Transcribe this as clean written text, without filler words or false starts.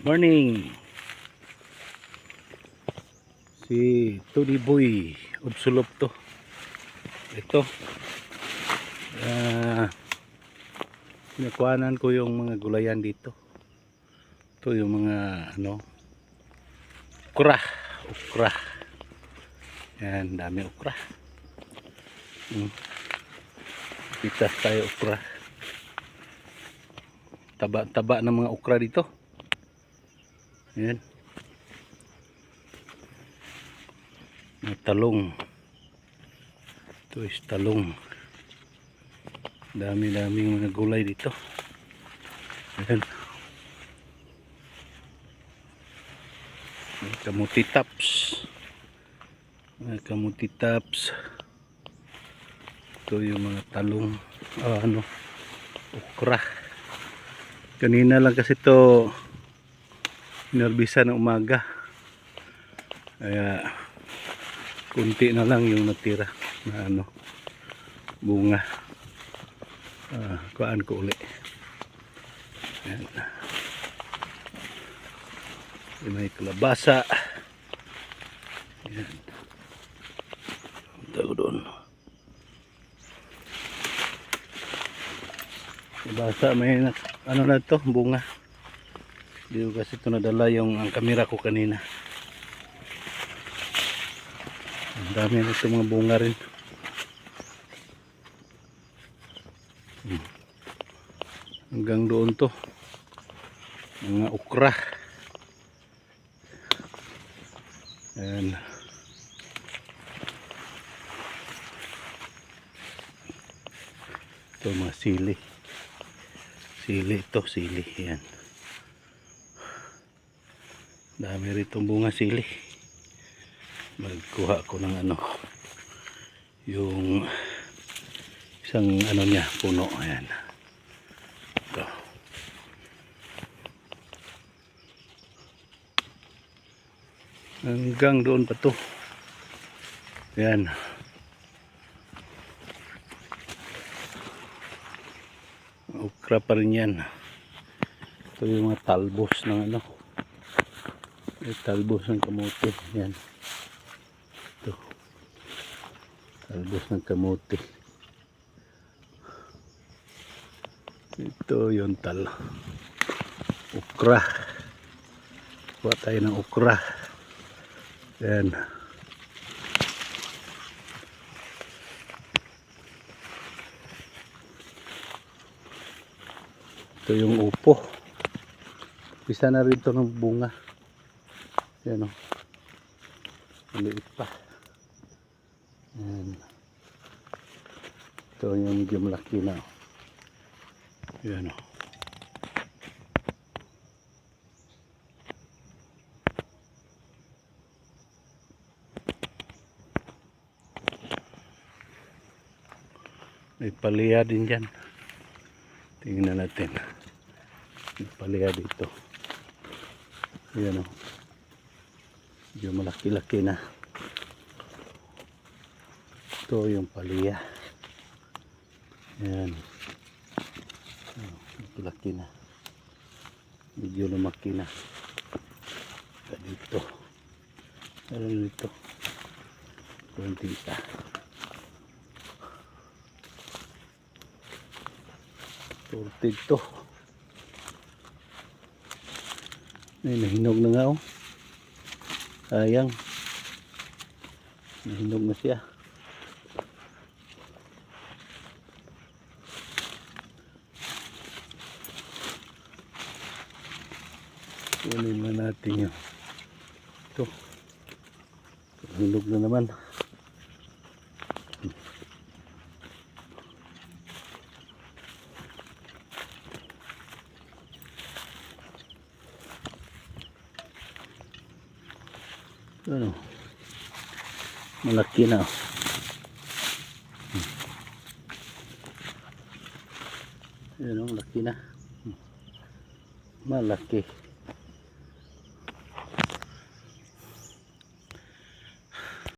Morning. Si Tony Boy Udsulop to. Ito. Pinakuhanan ko yung mga gulayan dito. Ito yung mga ukra. Yan, dami ukra. Pitas tayo ukra. Taba ng mga ukra dito. Yan. May talong. Ito is talong. Dami-daming mga gulay dito. Yan. May kamuti tops. Ito yung mga talong. Ukra. Kanina lang kasi ito inerbisa ng umaga. Kaya kunti na lang yung natira na bunga. Kuhaan ko uli. Ayan. May kalabasa. Ayan. Tago doon. Kalabasa may na to, bunga. Hindi ko kasi ito nadala ang kamera ko kanina. Ang dami na ito mga bunga rin. Hanggang doon to. Mga ukra. Ayan. Ito mga sili. Sili. Ayan. Dami rito bunga sili. Magkuha ko ng yung isang niya, puno. Ayan. Ito. Hanggang doon pa to. Ayan. Ukra pa rin yan. Ito yung mga talbos ng talbos ng kamote. Ayan. Ito. Talbos ng kamote. Ito yung ukra. Kuha tayo ng ukra. Ayan. Ito yung upo. Pisa na rin ito ng bunga. Ayan o. Maliit pa. Ayan. Ito yung medyo malaki na. Ayan o. May palya din dyan. Tingnan natin. May palya dito. Ayan o. Medyo malaki-laki na. Ito yung palya. Ayan. Malaki na. Medyo lumaki na. Dito. Ayan dito. Kunti pa. Turtig to. Nahinog na nga o. Sayang. Nahinog na siya. Kunin na natin yun. Ito. Nahinog na naman. Malaki na. Ayan o, malaki na. Malaki.